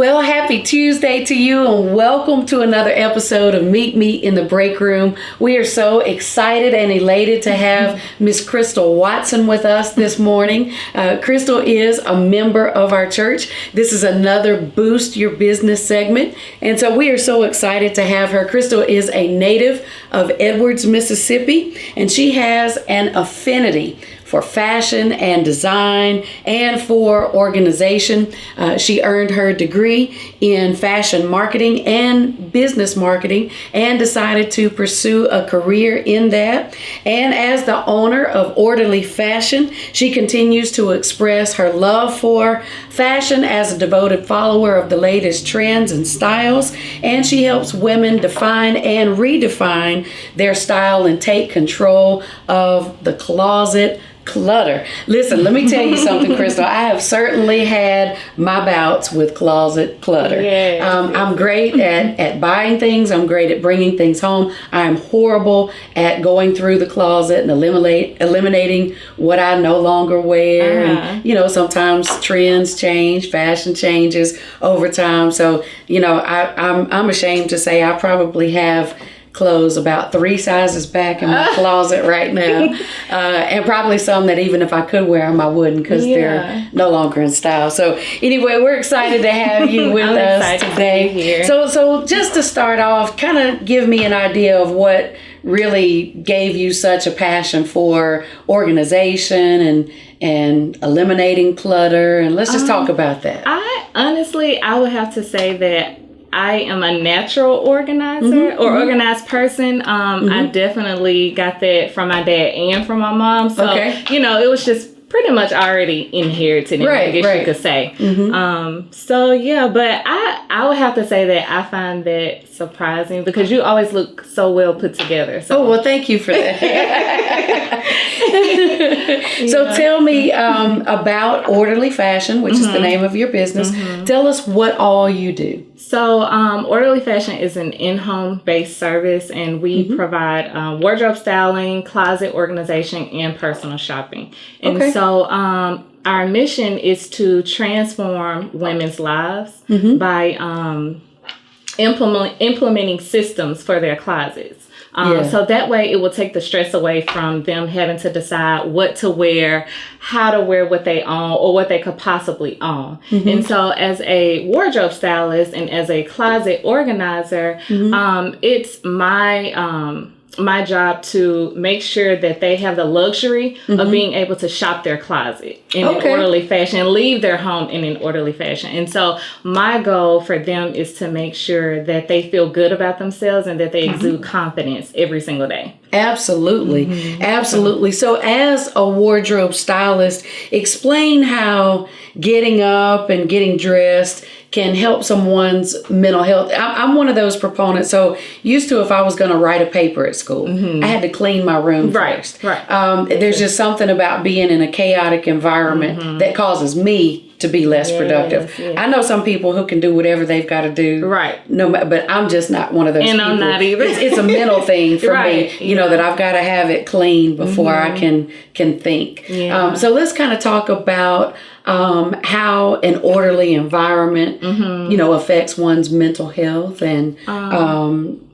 Well, happy Tuesday to you and welcome to another episode of Meet Me in the Breakroom. We are so excited and elated to have Miss Krystal Watson with us this morning. Krystal is a member of our church. This is another Boost Your Business segment. And so we are so excited to have her. Krystal is a native of Edwards, Mississippi, and she has an affinity for fashion and design and for organization. She earned her degree in fashion marketing and business marketing and decided to pursue a career in that. And as the owner of Orderly Fashion, she continues to express her love for fashion as a devoted follower of the latest trends and styles. And she helps women define and redefine their style and take control of the closet clutter. Listen, let me tell you something, Krystal. I have certainly had my bouts with closet clutter. Yes. I'm great at buying things. I'm great at bringing things home. I'm horrible at going through the closet and eliminating what I no longer wear. And, you know, sometimes trends change, fashion changes over time. So, you know, I'm ashamed to say I probably have clothes about 3 sizes back in my closet right now, and probably some that even if I could wear them I wouldn't because they're no longer in style. So anyway, we're excited to have you with us today. Here. So just to start off, kind of give me an idea of what really gave you such a passion for organization and eliminating clutter, and let's just talk about that. I would have to say that I am a natural organizer or organized person. I definitely got that from my dad and from my mom. So, you know, it was just pretty much already inherited, I guess you could say. So, yeah, but I would have to say that I find that surprising because you always look so well put together. So. Oh, well, thank you for that. So tell me about Orderly Fashion, which is the name of your business. Tell us what all you do. So Orderly Fashion is an in-home based service, and we provide wardrobe styling, closet organization, and personal shopping. And so our mission is to transform women's lives by implementing systems for their closets. So that way it will take the stress away from them having to decide what to wear, how to wear what they own or what they could possibly own. And so as a wardrobe stylist and as a closet organizer, it's my job to make sure that they have the luxury of being able to shop their closet in an orderly fashion and leave their home in an orderly fashion. And so my goal for them is to make sure that they feel good about themselves and that they exude confidence every single day. Absolutely. Absolutely. So as a wardrobe stylist, explain how getting up and getting dressed can help someone's mental health. I'm one of those proponents. So used to, if I was going to write a paper at school, I had to clean my room first. There's just something about being in a chaotic environment that causes me to be less productive. I know some people who can do whatever they've got to do. But I'm just not one of those people. I'm not either. It's a mental thing for me, you know, that I've got to have it clean before I can think. So let's kind of talk about how an orderly environment, you know, affects one's mental health and,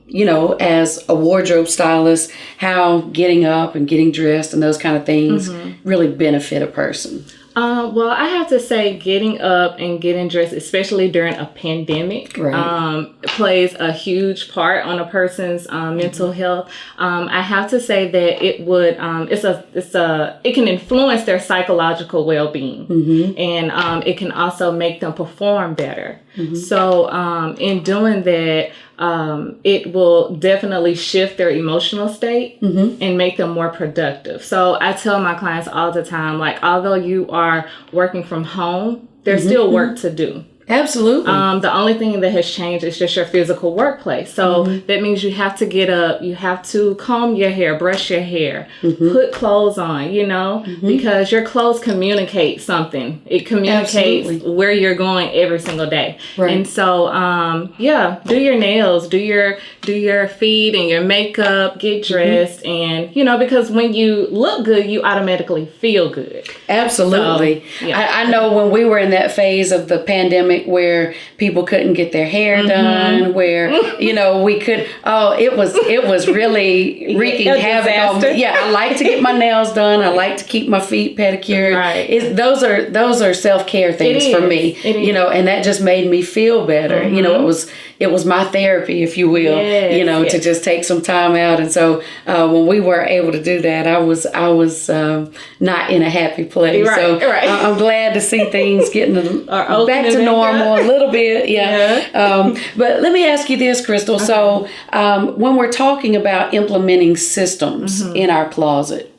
you know, as a wardrobe stylist, how getting up and getting dressed and those kind of things really benefit a person. Well, I have to say getting up and getting dressed, especially during a pandemic, plays a huge part on a person's mental health. I have to say that it would it can influence their psychological well-being, and it can also make them perform better. So in doing that, it will definitely shift their emotional state and make them more productive. So I tell my clients all the time, like, although you are working from home, there's still work to do. Absolutely. The only thing that has changed is just your physical workplace. So that means you have to get up, you have to comb your hair, brush your hair, put clothes on, you know, because your clothes communicate something. It communicates where you're going every single day. And so, do your nails, do your feet and your makeup, get dressed, and, you know, because when you look good, you automatically feel good. Absolutely. So, I know when we were in that phase of the pandemic, point where people couldn't get their hair done, where, we could, it was really wreaking havoc on me. Yeah, I like to get my nails done. I like to keep my feet pedicured. Right. Those are self-care things for me, and that just made me feel better. It was my therapy, if you will, to just take some time out. And so when we were able to do that, I was not in a happy place. Right, so right. I'm glad to see things getting back to normal a little bit. Yeah. But let me ask you this, Krystal. Okay. So when we're talking about implementing systems in our closet,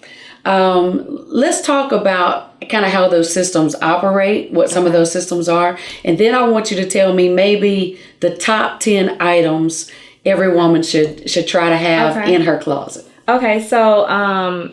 let's talk about kind of how those systems operate, what some of those systems are. And then I want you to tell me maybe the top 10 items every woman should try to have in her closet. Okay, so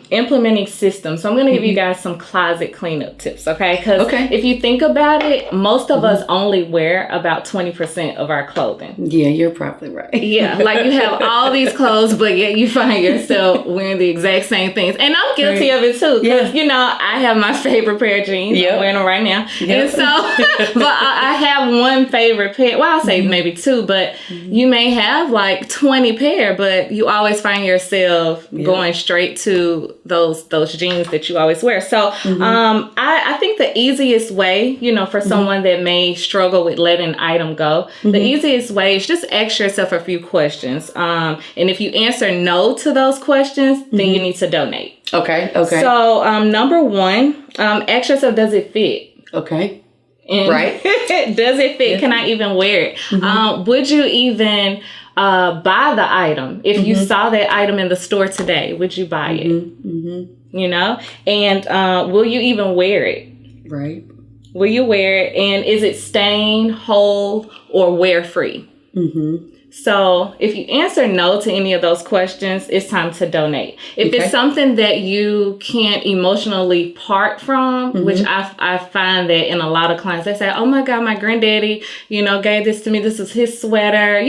implementing systems. So I'm going to give you guys some closet cleanup tips, okay? Because if you think about it, most of us only wear about 20% of our clothing. Yeah, you're probably right. Yeah, like you have all these clothes, but yet you find yourself wearing the exact same things. And I'm guilty of it too, because, I have my favorite pair of jeans. I'm wearing them right now. And so, but I have one favorite pair. Well, I'll say maybe two, but you may have like 20 pair, but you always find yourself going straight to those jeans that you always wear. So I think the easiest way, for someone that may struggle with letting an item go, the easiest way is just ask yourself a few questions. And if you answer no to those questions, then you need to donate. Okay. So number one, ask yourself, does it fit? Okay. And does it fit? Can I even wear it? Would you even buy the item? If you saw that item in the store today, would you buy it? And will you even wear it? Right. Will you wear it? And is it stain, whole, or wear free? So if you answer no to any of those questions, it's time to donate. If it's something that you can't emotionally part from, which I find that in a lot of clients, they say, oh my God, my granddaddy, gave this to me. This is his sweater,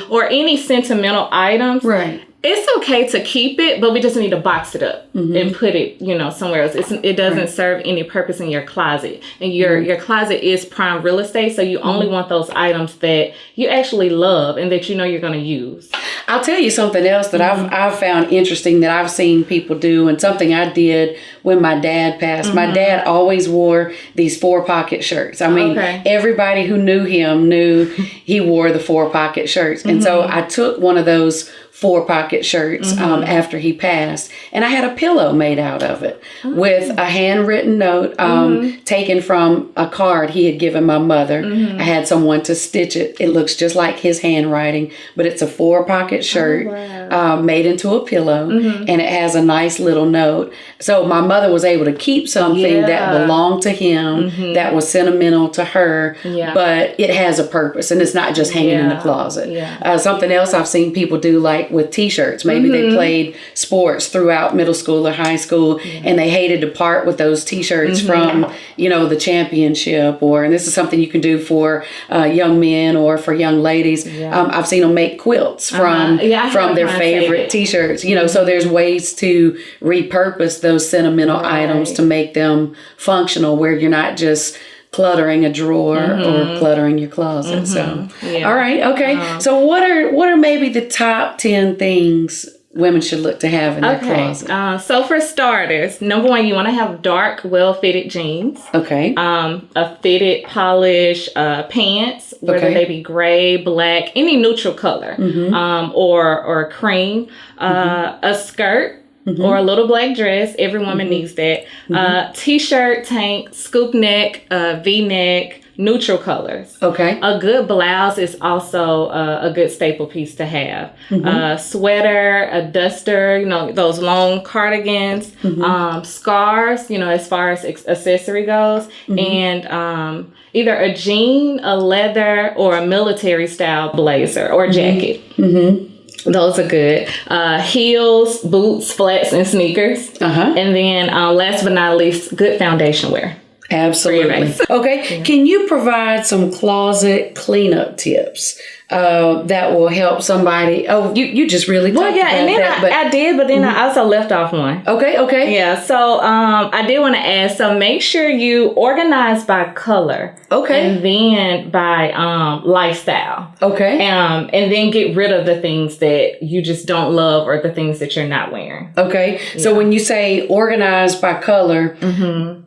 or any sentimental items. Right. It's okay to keep it, but we just need to box it up and put it, somewhere else. It doesn't serve any purpose in your closet. And your closet is prime real estate, so you only want those items that you actually love and that you're going to use. I'll tell you something else that I've found interesting that I've seen people do, and something I did when my dad passed. My dad always wore these 4-pocket shirts. I mean, everybody who knew him knew he wore the 4-pocket shirts. And so I took one of those 4-pocket shirts after he passed, and I had a pillow made out of it with a handwritten note taken from a card he had given my mother. I had someone to stitch it. It looks just like his handwriting, but it's a 4-pocket shirt made into a pillow, and it has a nice little note. So my mother was able to keep something that belonged to him, that was sentimental to her, but it has a purpose, and it's not just hanging in the closet. Something else I've seen people do, like with t-shirts. Maybe they played sports throughout middle school or high school, and they hated to part with those t-shirts from, the championship. And this is something you can do for young men or for young ladies. I've seen them make quilts from their favorite t-shirts. So there's ways to repurpose those sentimental items to make them functional, where you're not just cluttering a drawer or cluttering your closet. So, all right. Okay. So what are maybe the top 10 things women should look to have in their closet? So for starters, number one, you want to have dark, well-fitted jeans. Okay. A fitted, polished pants, whether they be gray, black, any neutral color, or cream. A skirt. Or a little black dress. Every woman needs that. T-shirt, tank, scoop neck, V-neck, neutral colors. Okay. A good blouse is also a good staple piece to have. Sweater, a duster, those long cardigans, scarves, as far as accessory goes, and either a jean, a leather, or a military style blazer or jacket. Those are good. Heels, boots, flats, and sneakers. And then last but not least, good foundation wear. Absolutely. Okay. Can you provide some closet cleanup tips? that will help somebody? Oh, you just really talked about and then that. I did, but then I also left off one. Okay. Yeah, so I did want to add, so make sure you organize by color. Okay. And then by lifestyle. Okay. And then get rid of the things that you just don't love or the things that you're not wearing. Okay. Yeah. So when you say organize by color,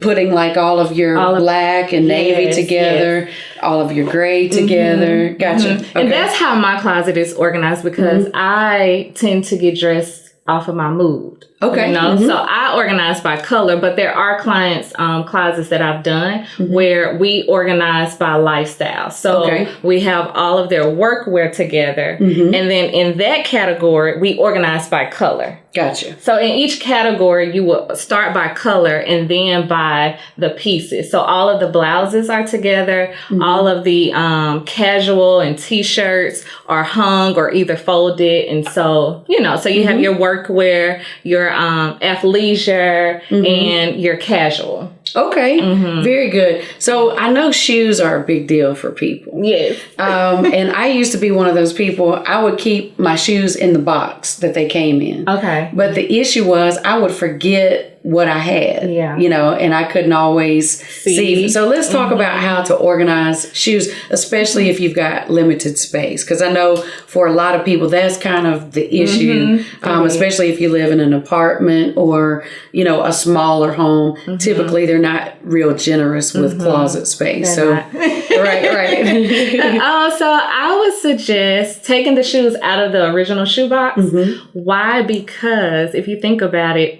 putting like all of your black and navy together, all of your gray together. Gotcha. Okay. And that's how my closet is organized, because I tend to get dressed off of my mood. Okay. So I organize by color, but there are clients' closets that I've done where we organize by lifestyle. So we have all of their workwear together. And then in that category, we organize by color. Gotcha. So in each category, you will start by color and then by the pieces. So all of the blouses are together. All of the casual and t-shirts are hung or either folded. And so, so you have your workwear, your athleisure, and your casual. Okay. Very good. So I know shoes are a big deal for people. Yes. And I used to be one of those people. I would keep my shoes in the box that they came in. Okay. But the issue was I would forget what I had, and I couldn't always see. So let's talk about how to organize shoes, especially if you've got limited space. Because I know for a lot of people, that's kind of the issue, especially if you live in an apartment or, a smaller home. Typically, they're not real generous with closet space. They're right. So I would suggest taking the shoes out of the original shoebox. Why? Because if you think about it,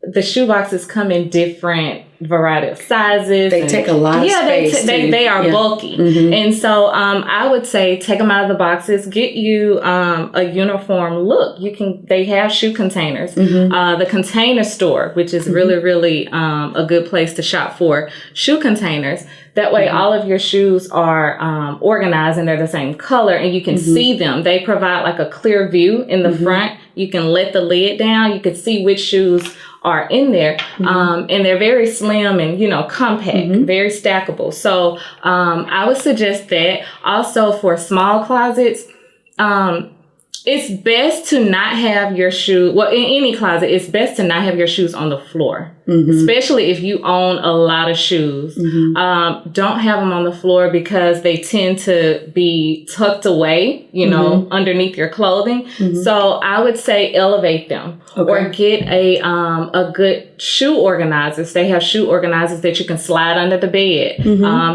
the shoe boxes come in different variety of sizes. They take a lot of space. They are bulky. And so I would say take them out of the boxes. Get you a uniform look. They have shoe containers. The Container Store, which is really, really a good place to shop for shoe containers. That way all of your shoes are organized and they're the same color and you can see them. They provide like a clear view in the front. You can let the lid down. You can see which shoes are in there. And they're very slim and, compact, very stackable. So I would suggest that. Also for small closets, it's best to not have your shoe. Well, in any closet, it's best to not have your shoes on the floor, especially if you own a lot of shoes. Don't have them on the floor because they tend to be tucked away, underneath your clothing. So I would say elevate them or get a good shoe organizers. They have shoe organizers that you can slide under the bed.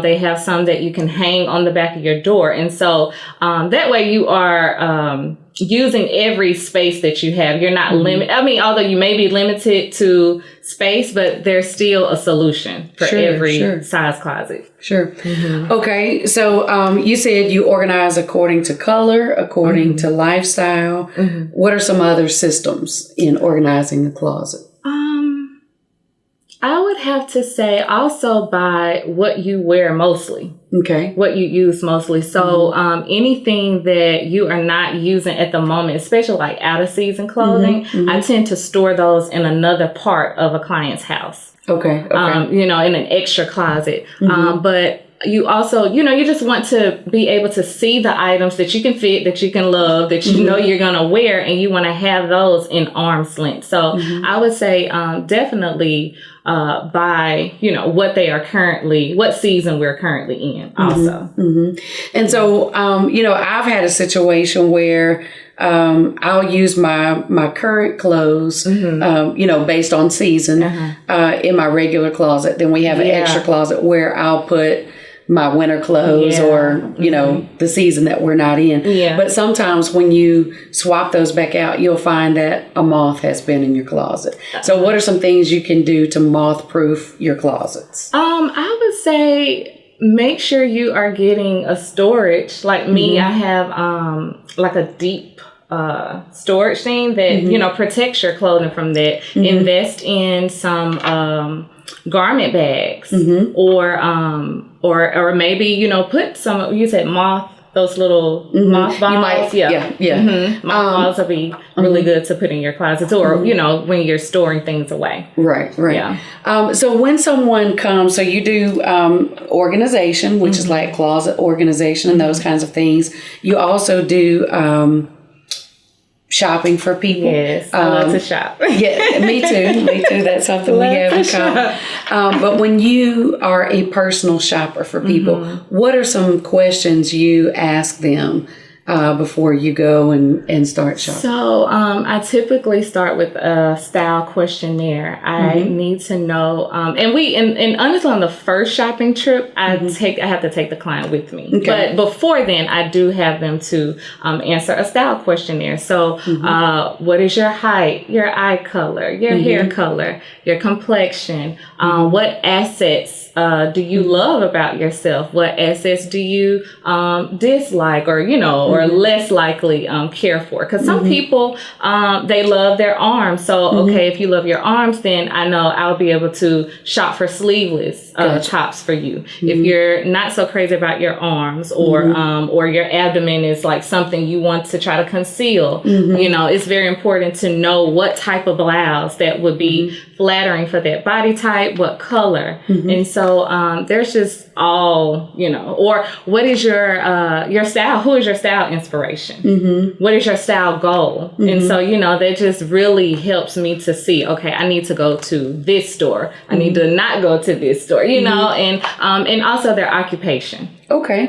They have some that you can hang on the back of your door. And so that way you are using every space that you have. You're not limited. I mean, although you may be limited to space, but there's still a solution for every size closet. Sure. Okay. So you said you organize according to color, according to lifestyle. What are some other systems in organizing the closet? I would have to say also by what you wear mostly. Okay. What you use mostly. So anything that you are not using at the moment, especially like out of season clothing, I tend to store those in another part of a client's house. Okay. In an extra closet. But you also, you just want to be able to see the items that you can fit, that you can love, that you know you're going to wear, and you want to have those in arm's length. So I would say definitely by, what season we're currently in also. And so, I've had a situation where I'll use my current clothes, based on season in my regular closet. Then we have an extra closet where I'll put my winter clothes or, the season that we're not in. But sometimes when you swap those back out, you'll find that a moth has been in your closet. So what are some things you can do to moth-proof your closets? I would say make sure you are getting a storage. Like me, I have like a deep storage thing that, protects your clothing from that. Invest in some garment bags or maybe, put some, you said moth those little moth balls. Yeah. Moth balls will be really good to put in your closet or, when you're storing things away. Right. Yeah. So when someone comes, so you do organization, which is like closet organization and those kinds of things. You also do shopping for people. Yes, I love to shop. Yeah, me too. That's something we have in common. But when you are a personal shopper for people, what are some questions you ask them before you go and start shopping? So I typically start with a style questionnaire. I need to know, and honestly, on the first shopping trip, I have to take the client with me. Okay. But before then, I do have them to answer a style questionnaire. So what is your height, your eye color, your hair color, your complexion? What assets do you love about yourself? What assets do you dislike or less likely care for? Because some people, they love their arms. So, if you love your arms, then I know I'll be able to shop for sleeveless tops for you. If you're not so crazy about your arms or your abdomen is like something you want to try to conceal, it's very important to know what type of blouse that would be flattering for that body type, what color. And so there's just all, or what is your style? Who is your style inspiration? What is your style goal? And so, that just really helps me to see, okay, I need to go to this store. I need to not go to this store, and also their occupation. Okay.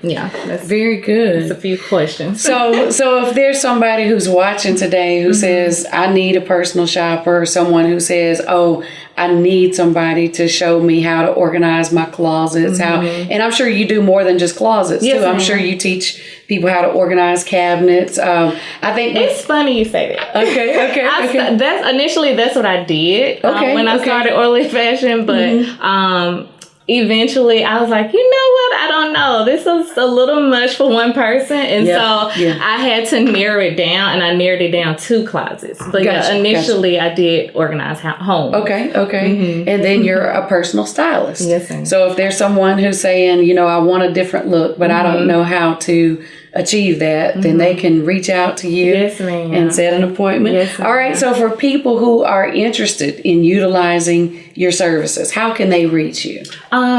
Yeah. That's very good. That's a few questions. So if there's somebody who's watching today who says, I need a personal shopper, or someone who says, oh, I need somebody to show me how to organize my closets, and I'm sure you do more than just closets too. I'm sure you teach people how to organize cabinets. I think it's funny you say that. Okay. That's what I did when I started Orderly Fashion, but eventually I was like, you know what? I don't know. This is a little much for one person. And so I had to narrow it down, and I narrowed it down 2 closets. But initially I did organize home. Okay. And then you're a personal stylist. Yes, ma'am. So if there's someone who's saying, I want a different look, but I don't know how to achieve that, then they can reach out to you and set an appointment. Yes, all right. So for people who are interested in utilizing your services, how can they reach you?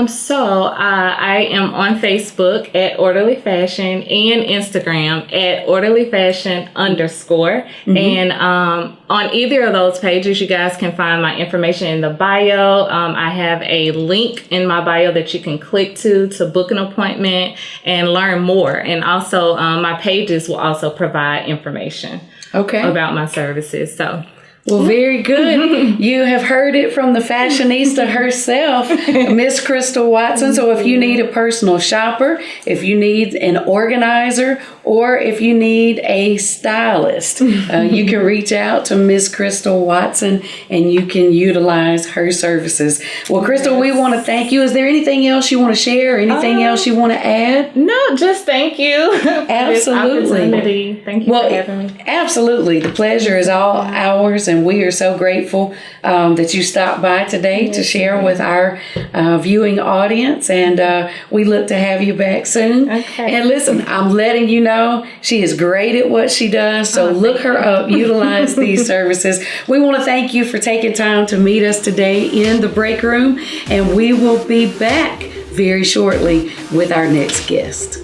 So I am on Facebook at Orderly Fashion and Instagram at Orderly Fashion _. And on either of those pages, you guys can find my information in the bio. I have a link in my bio that you can click to book an appointment and learn more. And also my pages will also provide information about my services. So. Well, very good. You have heard it from the fashionista herself, Miss Krystal Watson. So if you need a personal shopper, if you need an organizer, or if you need a stylist, you can reach out to Miss Krystal Watson and you can utilize her services. Well, Krystal, we want to thank you. Is there anything else you want to share? Anything else you want to add? No, just thank you. Absolutely. Thank you for having me. Absolutely. The pleasure is all ours. And we are so grateful that you stopped by today to share with our viewing audience. And we look to have you back soon. Okay. And listen, I'm letting you know she is great at what she does. So look her up, utilize these services. We want to thank you for taking time to meet us today in the break room. And we will be back very shortly with our next guest.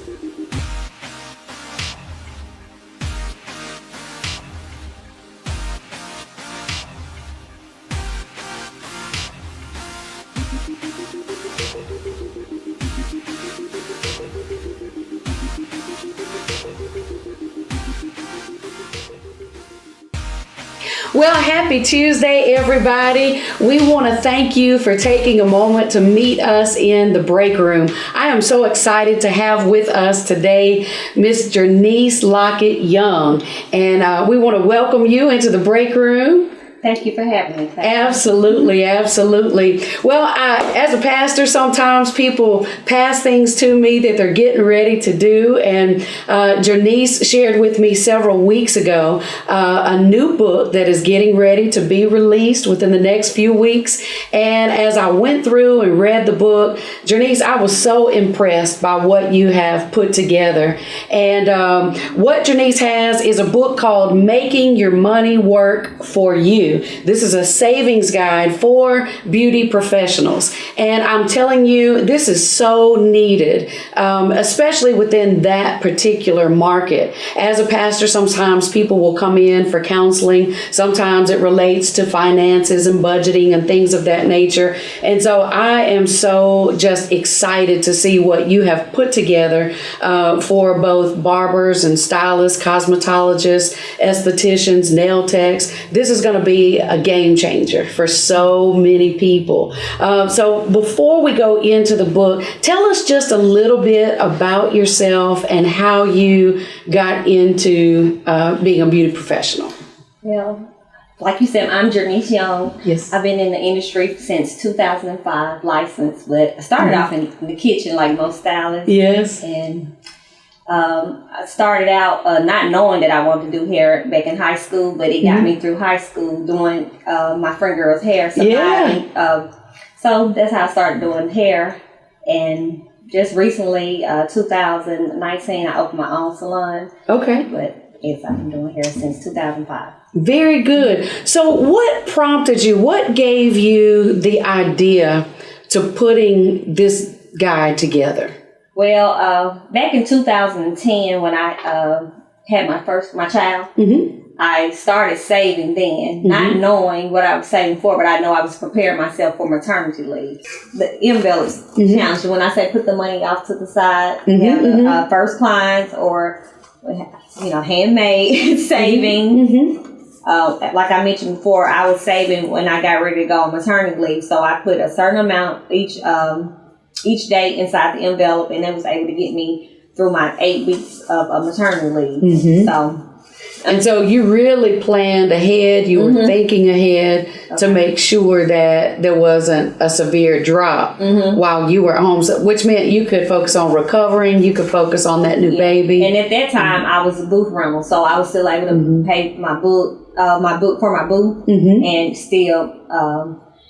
Well, happy Tuesday, everybody. We want to thank you for taking a moment to meet us in the break room. I am so excited to have with us today Miss Jernise Lockett Young. And we want to welcome you into the break room. Thank you for having me. Absolutely, absolutely. Well, as a pastor, sometimes people pass things to me that they're getting ready to do. And Jernise shared with me several weeks ago a new book that is getting ready to be released within the next few weeks. And as I went through and read the book, Jernise, I was so impressed by what you have put together. And what Jernise has is a book called Making Your Money Work for You. This is a savings guide for beauty professionals. And I'm telling you, this is so needed, especially within that particular market. As a pastor, sometimes people will come in for counseling. Sometimes it relates to finances and budgeting and things of that nature. And so I am so just excited to see what you have put together for both barbers and stylists, cosmetologists, estheticians, nail techs. This is going to be a game changer for so many people. So before we go into the book, tell us just a little bit about yourself and how you got into being a beauty professional. Well, like you said, I'm Jernise Young. Yes. I've been in the industry since 2005, licensed, but I started off in the kitchen like most stylists. Yes. And I started out not knowing that I wanted to do hair back in high school, but it got me through high school doing my friend girl's hair. So that's how I started doing hair. And just recently, 2019, I opened my own salon. Okay. But yes, I've been doing hair since 2005. Very good. So what prompted you? What gave you the idea to putting this guide together? Well, back in 2010, when I had my child, I started saving then, not knowing what I was saving for, but I know I was preparing myself for maternity leave. The envelopes challenge. When I say put the money off to the side, you have the first clients or handmade saving. Like I mentioned before, I was saving when I got ready to go on maternity leave, so I put a certain amount each day inside the envelope, and that was able to get me through my 8 weeks of maternity leave. So you really planned ahead. You were thinking ahead to make sure that there wasn't a severe drop while you were home, which meant you could focus on recovering. You could focus on that new baby. And at that time, I was a booth rental, so I was still able to pay my booth and still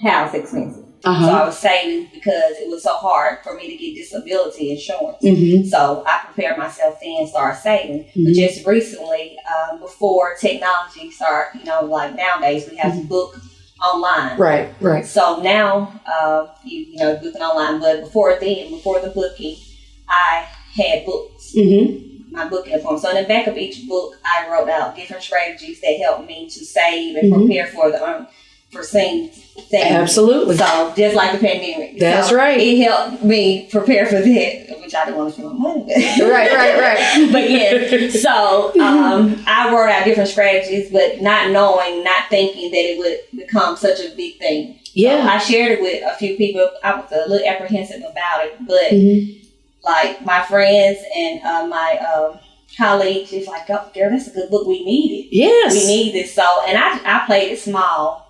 house expenses. So I was saving because it was so hard for me to get disability insurance. So I prepared myself then and started saving. But just recently, before technology started, like nowadays we have to book online. Right. So now, booking online. But before the booking, I had books. My booking form. So in the back of each book, I wrote out different strategies that helped me to save and prepare for the unforeseen things. Absolutely. So just like the pandemic. That's right. It helped me prepare for that, which I didn't want to spend my money with. Right. But yeah, so I wrote out different strategies, but not thinking that it would become such a big thing. Yeah. So I shared it with a few people. I was a little apprehensive about it, but like my friends and my colleagues, it's like, oh, girl, that's a good book. We need it. Yes. We need this. So, and I played it small.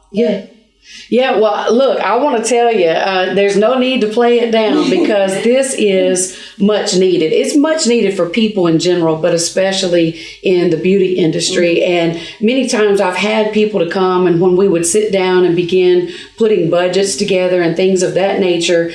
Yeah, well, look, I want to tell you, there's no need to play it down because this is much needed. It's much needed for people in general, but especially in the beauty industry. And many times I've had people to come, and when we would sit down and begin putting budgets together and things of that nature,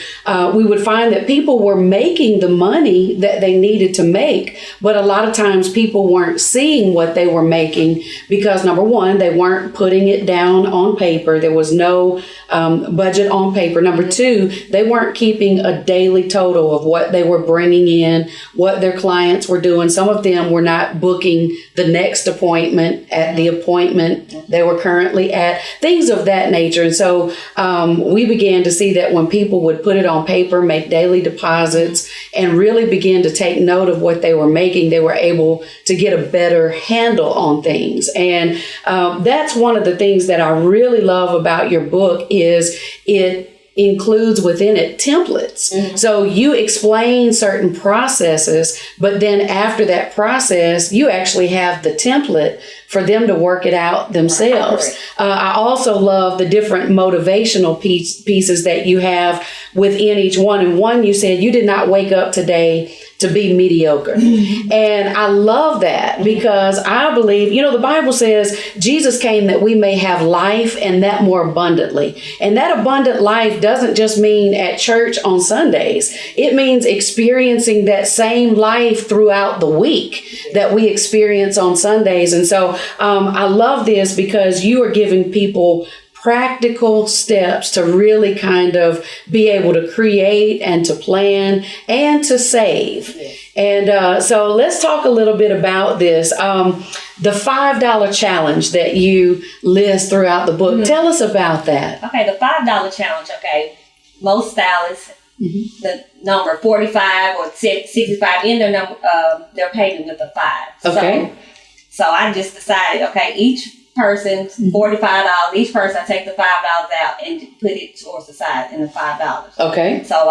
we would find that people were making the money that they needed to make. But a lot of times people weren't seeing what they were making because, number one, they weren't putting it down on paper. There was no budget on paper. Number two, they weren't keeping a daily total of what they were bringing in, what their clients were doing. Some of them were not booking the next appointment at the appointment they were currently at, things of that nature. And so we began to see that when people would put it on paper, make daily deposits, and really begin to take note of what they were making, they were able to get a better handle on things. And that's one of the things that I really love about your book is it includes within it templates. So you explain certain processes, but then after that process, you actually have the template for them to work it out themselves. I also love the different motivational pieces that you have within each one. And one, you said you did not wake up today to be mediocre. And I love that because I believe, the Bible says Jesus came that we may have life and that more abundantly. And that abundant life doesn't just mean at church on Sundays. It means experiencing that same life throughout the week that we experience on Sundays. And so I love this because you are giving people practical steps to really kind of be able to create and to plan and to save. And so let's talk a little bit about this. The $5 challenge that you list throughout the book. Tell us about that. Okay, the $5 challenge. Okay, most stylists, the number 45 or 65 in their number, they're paid with a 5. Okay. So I just decided, okay, each person, $45. Each person, I take the $5 out and put it towards the side in the $5. Okay. So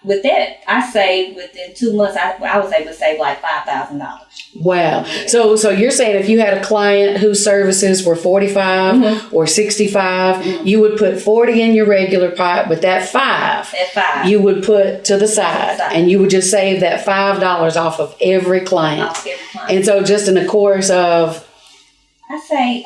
with that, I saved within 2 months. I was able to save like $5,000. Wow. So you're saying if you had a client whose services were 45 or 65, you would put 40 in your regular pot, but that five you would put to the side, and you would just save that $5 off of every client. And so just in the course of, I say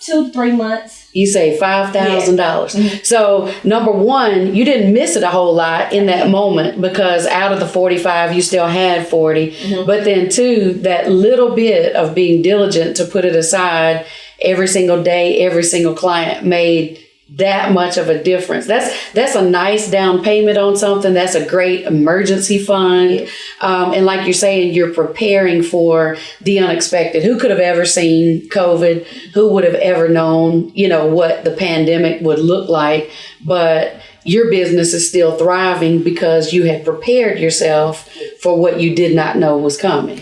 2 to 3 months. You save $5,000. So number one, you didn't miss it a whole lot in that moment because out of the 45, you still had 40. But then two, that little bit of being diligent to put it aside every single day, every single client made that much of a difference. That's a nice down payment on something. That's a great emergency fund. And like you're saying, you're preparing for the unexpected. Who could have ever seen COVID? Who would have ever known, what the pandemic would look like? But your business is still thriving because you had prepared yourself for what you did not know was coming.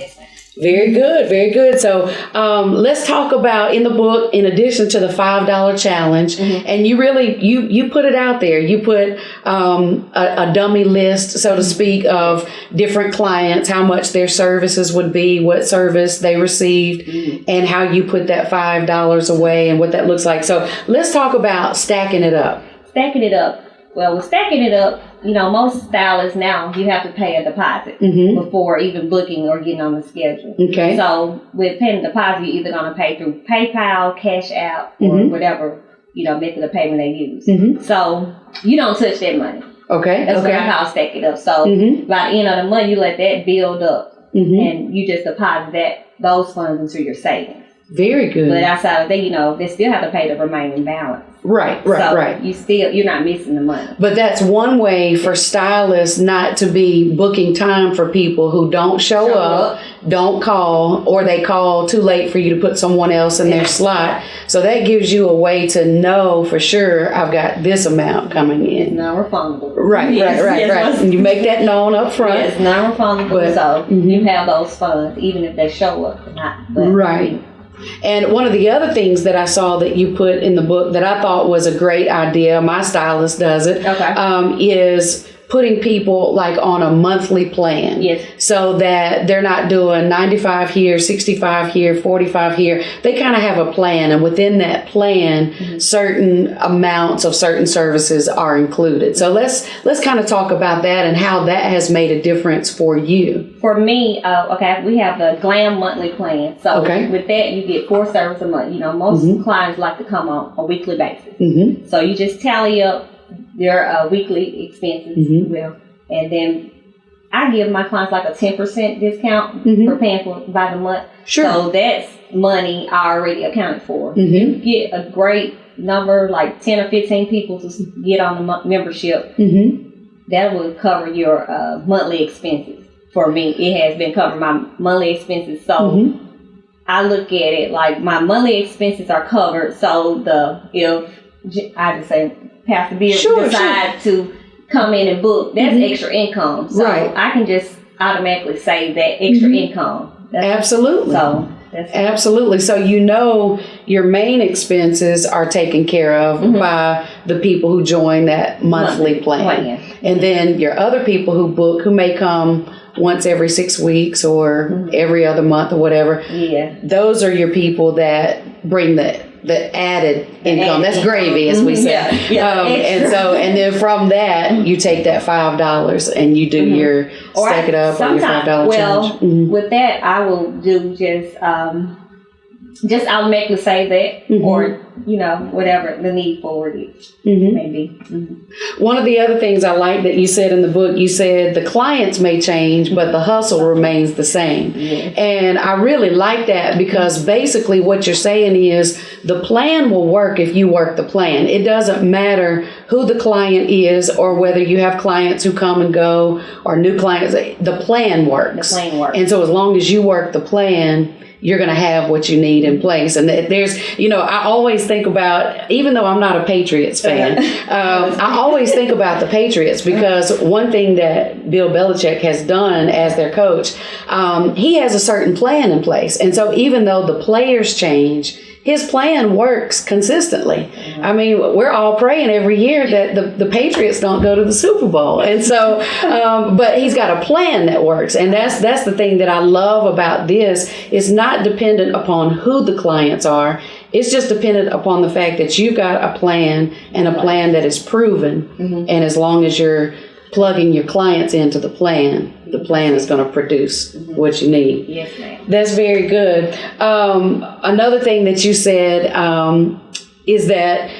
Very good. Very good. So let's talk about in the book, in addition to the $5 challenge, and you really, you put it out there. You put a dummy list, so to speak, of different clients, how much their services would be, what service they received, and how you put that $5 away and what that looks like. So let's talk about stacking it up. Stacking it up. Well, with stacking it up, most stylists now, you have to pay a deposit before even booking or getting on the schedule. Okay. So with paying a deposit, you're either going to pay through PayPal, Cash App, or whatever, method of payment they use. So you don't touch that money. Okay. That's what I call stack it up. So by the end of the month, you let that build up and you just deposit those funds into your savings. Very good. But outside of that, they still have to pay the remaining balance. Right. You're not missing the money. But that's one way for stylists not to be booking time for people who don't show up, don't call, or they call too late for you to put someone else in their slot. So that gives you a way to know for sure I've got this amount coming in. It's non-refundable. Right. And you make that known up front. Yes, non-refundable. So you have those funds even if they show up or not. But, right. And one of the other things that I saw that you put in the book that I thought was a great idea, my stylist does it, is putting people like on a monthly plan. Yes. So that they're not doing 95 here, 65 here, 45 here. They kind of have a plan. And within that plan, certain amounts of certain services are included. So let's kind of talk about that and how that has made a difference for you. For me, we have the Glam monthly plan. So with that, you get 4 services a month. Most clients like to come on a weekly basis. So you just tally up their weekly expenses, and then I give my clients like a 10% discount for paying by the month. Sure. So that's money already accounted for. You get a great number, like 10 or 15 people to get on the membership. That will cover your monthly expenses. For me, it has been covering my monthly expenses. So I look at it like my monthly expenses are covered. So if I just say Pastor Biard decide to come in and book, that's extra income. So I can just automatically save that extra income. Absolutely. So Absolutely. So your main expenses are taken care of by the people who join that monthly plan. And then your other people who book, who may come once every 6 weeks or every other month or whatever. Yeah. Those are your people that bring the added income. That's gravy, as we say. And then from that, you take that $5 and you do your stack it up on your $5 challenge. With that, I will do just automatically say that, or whatever the need for it may be. One of the other things I like that you said in the book, you said the clients may change, but the hustle remains the same. And I really like that, because basically what you're saying is the plan will work if you work the plan. It doesn't matter who the client is or whether you have clients who come and go or new clients. The plan works. And so as long as you work the plan, you're going to have what you need in place. And there's, I always think about, even though I'm not a Patriots fan, I always think about the Patriots, because one thing that Bill Belichick has done as their coach, he has a certain plan in place. And so even though the players change, his plan works consistently. I mean, we're all praying every year that the Patriots don't go to the Super Bowl. And so, but he's got a plan that works. And that's the thing that I love about this. It's not dependent upon who the clients are. It's just dependent upon the fact that you've got a plan, and a plan that is proven. And as long as you're plugging your clients into the plan is going to produce what you need. Yes, ma'am. That's very good. Another thing that you said is that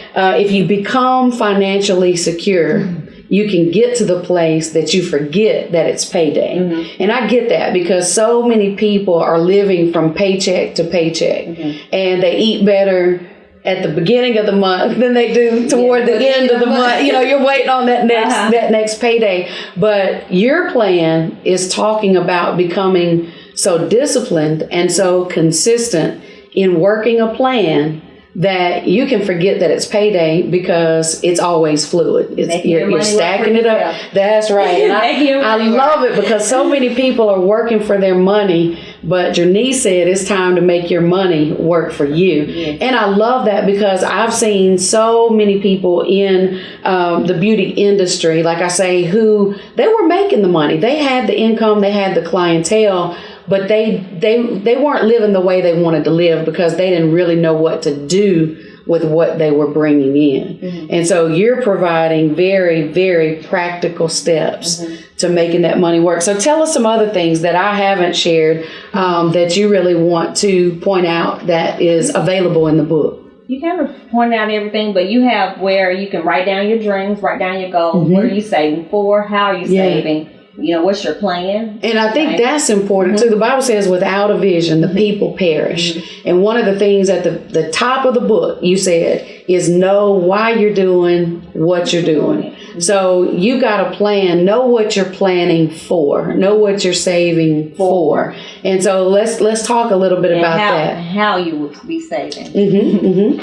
if you become financially secure, you can get to the place that you forget that it's payday. And I get that, because so many people are living from paycheck to paycheck, and they eat better at the beginning of the month than they do toward the end of the month. You're waiting on that next payday. But your plan is talking about becoming so disciplined and so consistent in working a plan that you can forget that it's payday, because it's always fluid. You're stacking it up. That's right. And I love it, because so many people are working for their money, but Jernise said it's time to make your money work for you. And I love that, because I've seen so many people in the beauty industry, like I say, who they were making the money. They had the income, they had the clientele, but they weren't living the way they wanted to live, because they didn't really know what to do with what they were bringing in. And so you're providing very, very practical steps to making that money work. So tell us some other things that I haven't shared that you really want to point out that is available in the book. You kind of point out everything, but you have where you can write down your dreams, write down your goals. What are you saving for? How are you saving? What's your plan? And I think that's important too. The Bible says, without a vision, the people perish. And one of the things at the top of the book, you said, is know why you're doing what you're doing. So you got a plan. Know what you're planning for. Know what you're saving for. And so let's talk a little bit about that. How you would be saving.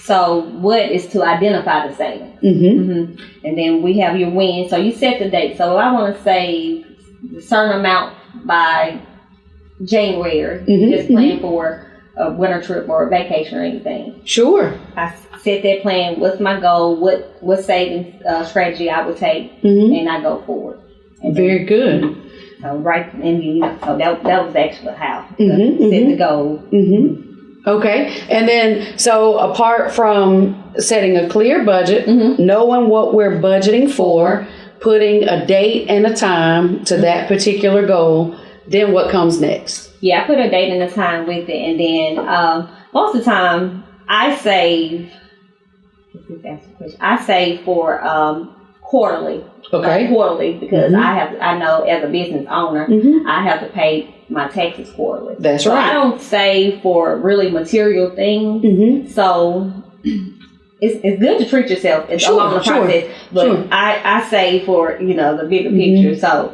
So what is to identify the savings? And then we have your win. So you set the date. So I want to save a certain amount by January. Just plan for a winter trip or a vacation or anything. Sure. I set that plan. What's my goal? What savings strategy I would take, and I go forward. And very good. So so that was actually how set the goal. Okay. And then, so apart from setting a clear budget, knowing what we're budgeting for, putting a date and a time to that particular goal, then what comes next? Yeah, I put a date and a time with it. And then most of the time I save for quarterly. Okay. Quarterly, because I know as a business owner, I have to pay my taxes quarterly. That's right. I don't save for really material things. So it's good to treat yourself along the process. But I save for the bigger picture. So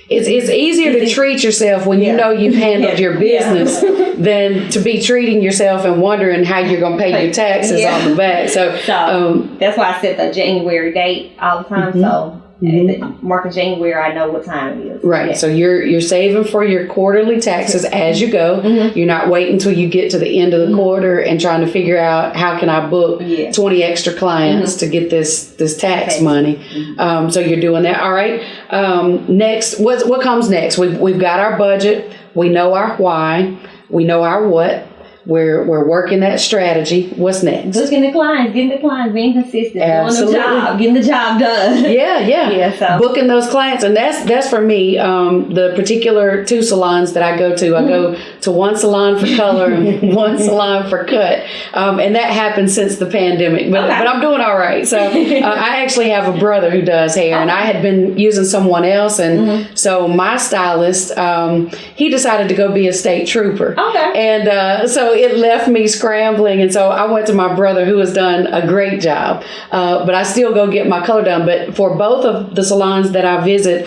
it's easier to treat yourself when you know you've handled your business than to be treating yourself and wondering how you're going to pay your taxes on the back. So that's why I set the January date all the time. So at the mark of January, I know what time it is. Right. So you're saving for your quarterly taxes as you go. You're not waiting until you get to the end of the quarter and trying to figure out how can I book 20 extra clients to get this tax money. So you're doing that. All right. Next, what comes next? We've got our budget. We know our why. We know our what. We're working that strategy. What's next? Booking the clients, being consistent, Absolutely. doing the job, getting the job done. Yeah. So. Booking those clients, and that's for me. The particular 2 salons that I go to, I go to one salon for color and one salon for cut, and that happened since the pandemic. But I'm doing all right. So I actually have a brother who does hair, and I had been using someone else, and so my stylist, he decided to go be a state trooper. And so it left me scrambling, and so I went to my brother, who has done a great job, but I still go get my color done. But for both of the salons that I visit,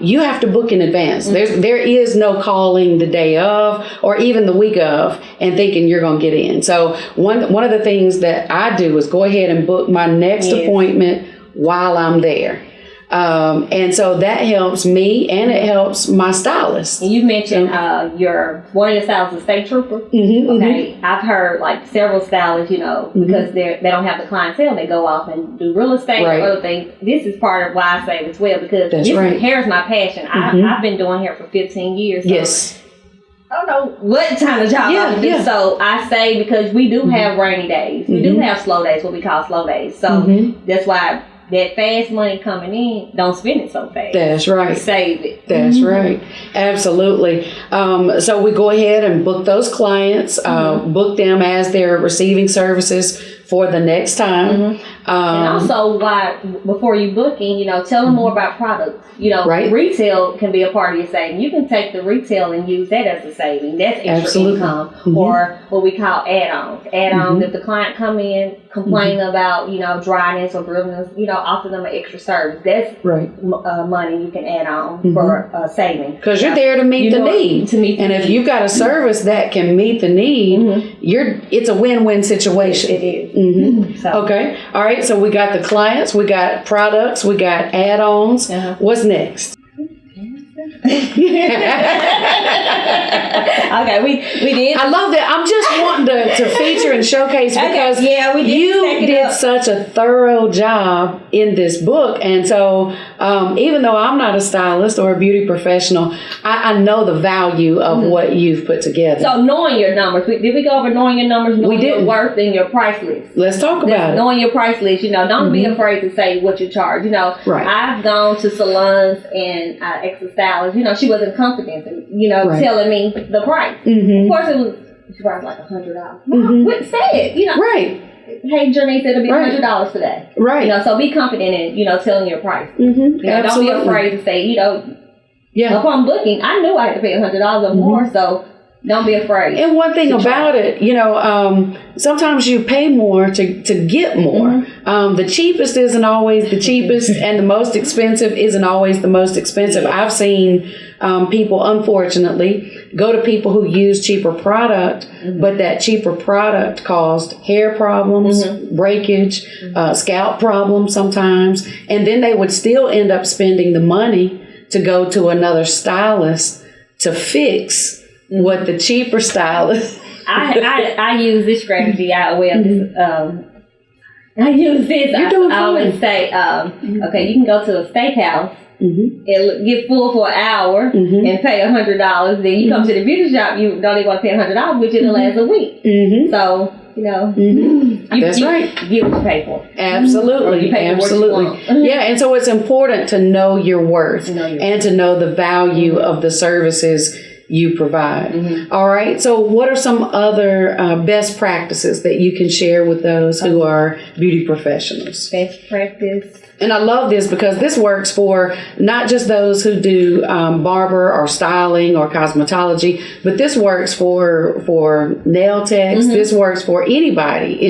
you have to book in advance. There is no calling the day of or even the week of and thinking you're going to get in. So one of the things that I do is go ahead and book my next appointment while I'm there. And so that helps me, and it helps my stylist. And you mentioned one of your stylists is state trooper. Okay, I've heard like several stylists, because they don't have the clientele, they go off and do real estate or other things. This is part of why I save as well, because hair is my passion. I've been doing hair for 15 years. So yes. I don't know what kind of job I would do. So I say, because we do have rainy days, we do have slow days, what we call slow days. So that's why that fast money coming in, don't spend it so fast. That's right. Save it. That's right. Absolutely. So we go ahead and book those clients, book them as they're receiving services for the next time. And also, before you booking, tell them more about products. Retail can be a part of your saving. You can take the retail and use that as a saving. That's extra income. Or what we call add-ons. Add-ons, if the client come in complaining about, dryness or brittleness, offer them an extra service. That's money you can add on for saving. Because you're there to meet the need. And if you've got a service that can meet the need, it's a win-win situation. It is. So. Okay. All right. So we got the clients, we got products, we got add-ons. What's next? Okay, we did. I love that. I'm just wanting to feature and showcase because you did such a thorough job in this book. And so even though I'm not a stylist or a beauty professional, I know the value of what you've put together. So knowing your numbers. Did we go over knowing your numbers, knowing your worth and your price list? Let's talk about it. Knowing your price list, don't be afraid to say what you charge. I've gone to salons and ex-stylists, she wasn't confident in, telling me the price. Of course, it was like $100. What say it? Right. Hey, Jernise, it'll be $100 today. Right. So be confident in, telling your price. Absolutely. Don't be afraid to say, upon booking, I knew I had to pay $100 or more, so don't be afraid. And one thing about it, sometimes you pay more to get more. The cheapest isn't always the cheapest, and the most expensive isn't always the most expensive. I've seen people, unfortunately, go to people who use cheaper product, but that cheaper product caused hair problems, breakage, scalp problems sometimes, and then they would still end up spending the money to go to another stylist to fix what the cheaper stylist. I use this strategy. I use this. You're doing fine. I always say, okay, you can go to a steakhouse and get full for an hour and pay $100. Then you come to the beauty shop, you don't even want to pay $100, which it'll last a week. So, that's right. You get what you pay for. Absolutely. Absolutely. Yeah, and so it's important to know your worth and to know the value of the services you provide. All right. So what are some other best practices that you can share with those who are beauty professionals? Best practice. And I love this because this works for not just those who do barber or styling or cosmetology, but this works for nail techs. This works for anybody.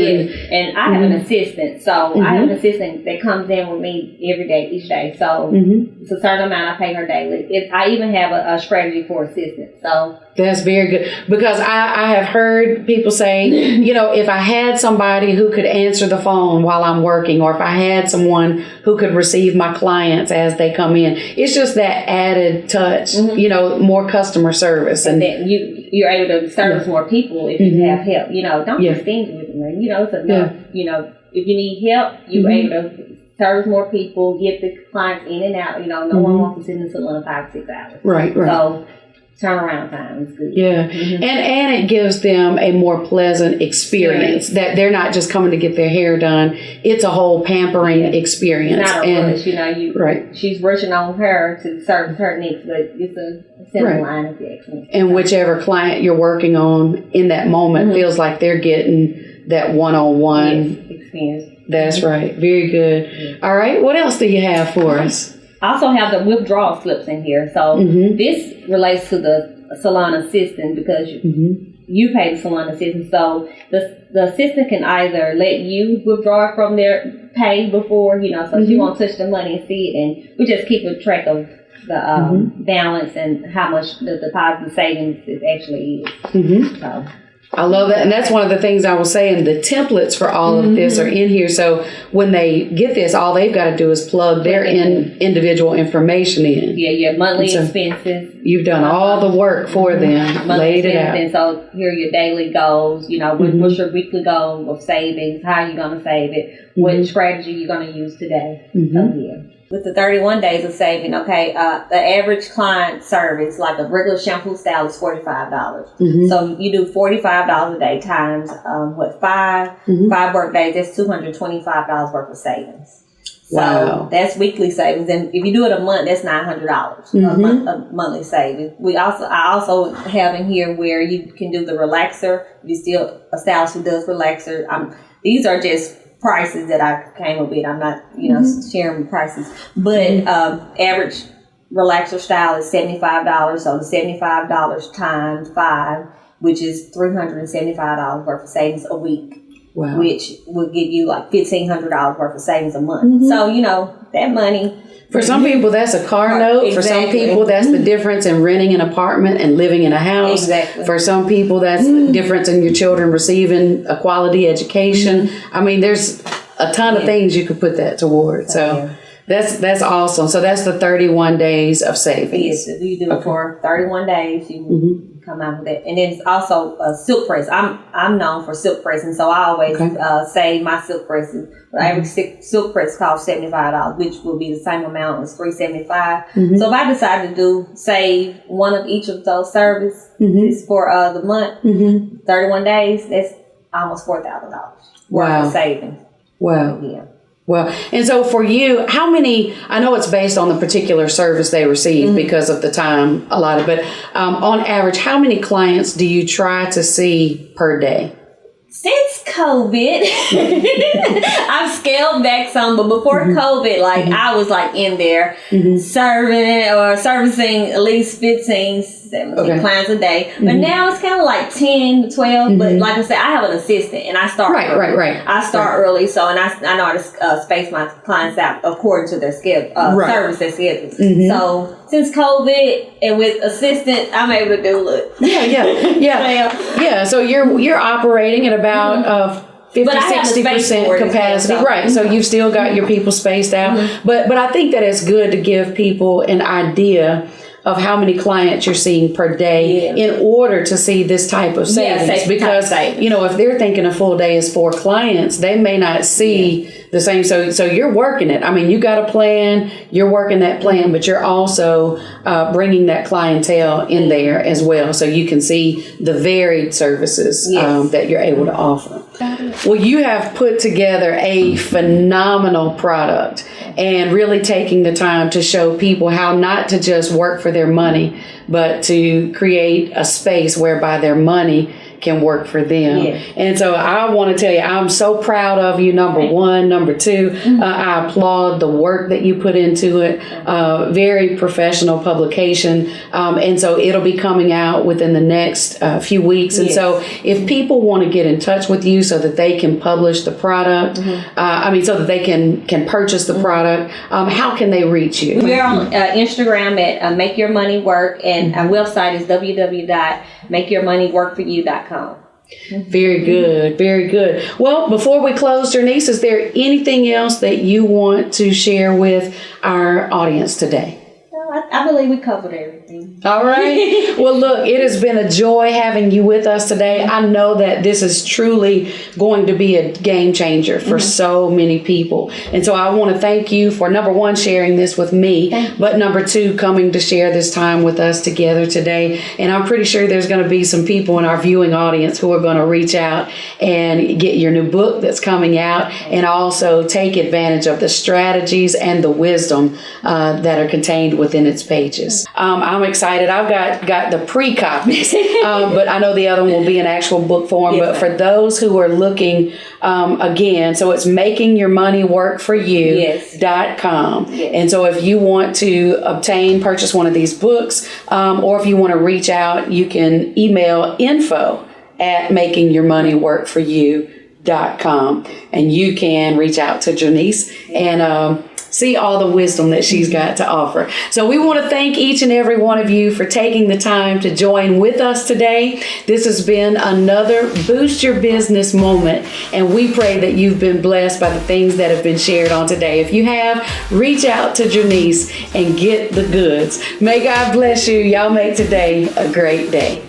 And I have an assistant. So I have an assistant that comes in with me every day, each day. So it's a certain amount I pay her daily. I even have a strategy for assistants. it. So that's very good, because I have heard people say, if I had somebody who could answer the phone while I'm working, or if I had someone who could receive my clients as they come in, it's just that added touch, more customer service. And then you're able to service more people if you have help. Don't be stingy with them. It's enough. If you need help, you're able to service more people, get the clients in and out. No one wants to sit in the salon 5 to 6 hours. Right. So turnaround time is good. Yeah. And it gives them a more pleasant experience, that they're not just coming to get their hair done. It's a whole pampering experience. It's not a rush, right. She's rushing on her to service her needs, but it's a simple line of action. And whichever client you're working on in that moment feels like they're getting that one-on-one experience. That's right. Very good. Yeah. All right. What else do you have for us? I also have the withdrawal slips in here. So this relates to the salon assistant, because you pay the salon assistant. So the assistant can either let you withdraw from their pay before, so she won't touch the money and see it. And we just keep a track of the balance and how much the deposit savings is actually is. So. I love that. And that's one of the things I was saying. The templates for all of this are in here. So when they get this, all they've got to do is plug their individual information in. Yeah, monthly expenses. You've done all the work for them, laid it out. And so here are your daily goals. What's your weekly goal of savings? How are you going to save it? What strategy you're going to use today? So, with the 31 days of saving, the average client service, like a regular shampoo style, is $45. So you do $45 a day times, 5 work days, that's $225 worth of savings. So that's weekly savings. And if you do it a month, that's $900 a monthly savings. I also have in here where you can do the relaxer. If you're still a stylist who does relaxer, these are just prices that I came up with. I'm not, sharing prices. But average relaxer style is $75. So the $75 times 5, which is $375 worth of savings a week. Wow. Which will give you like $1,500 worth of savings a month. So, that money. For some people, that's a car note. Exactly. For some people, that's the difference in renting an apartment and living in a house. Exactly. For some people, that's the difference in your children receiving a quality education. I mean, there's a ton of things you could put that toward. So that's awesome. So that's the 31 days of savings. Yes, if you do it for 31 days, you come out with it. And then it's also a silk press. I'm known for silk pressing, so I always save my silk presses. Every silk press costs $75, which will be the same amount as $375. So if I decide to save one of each of those services for the month, 31 days, that's almost $4,000 worth of savings. Wow. Yeah. Well, and so for you, how many, I know it's based on the particular service they receive because of the time allotted, but on average, how many clients do you try to see per day? Since COVID, I've scaled back some, but before COVID, I was in there servicing at least 15, 17 clients a day. But now it's kind of 10 to 12. But like I said, I have an assistant and I start early. Right. I start early, so and I know how to space my clients out according to their schedule, service their schedules. So since COVID and with assistant, I'm able to do it. Yeah. So you're operating at about 50-60% capacity, right? So you've still got your people spaced out, but I think that it's good to give people an idea of how many clients you're seeing per day in order to see this type of savings. Because if they're thinking a full day is 4 clients, they may not see the same. So you're working it. I mean, you got a plan, you're working that plan, but you're also bringing that clientele in there as well, so you can see the varied services that you're able to offer. Well, you have put together a phenomenal product and really taking the time to show people how not to just work for their money, but to create a space whereby their money can work for them. Yeah. And so I want to tell you, I'm so proud of you, number one. Number two, I applaud the work that you put into it. Very professional publication. And so it'll be coming out within the next few weeks. And so if people want to get in touch with you so that they can publish the product, so that they can purchase the product, how can they reach you? We're on Instagram at Make Your Money Work, and our website is www.makeyourmoneyworkforyou.com. Very good. Very good. Well, before we close, Jernise, is there anything else that you want to share with our audience today? I believe we covered everything. All right. Well, look, it has been a joy having you with us today. I know that this is truly going to be a game changer for so many people. And so I want to thank you for, number one, sharing this with me, but number two, coming to share this time with us together today. And I'm pretty sure there's going to be some people in our viewing audience who are going to reach out and get your new book that's coming out, and also take advantage of the strategies and the wisdom that are contained within its pages. I'm excited. I've got the pre-copies, but I know the other one will be in actual book form. But for those who are looking, again, so it's makingyourmoneyworkforyou.com. And so if you want to purchase one of these books, or if you want to reach out, you can email info@makingyourmoneyworkforyou.com, and you can reach out to Jernise and see all the wisdom that she's got to offer. So we want to thank each and every one of you for taking the time to join with us today. This has been another Boost Your Business moment, and we pray that you've been blessed by the things that have been shared on today. If you have, reach out to Jernise and get the goods. May God bless you. Y'all make today a great day.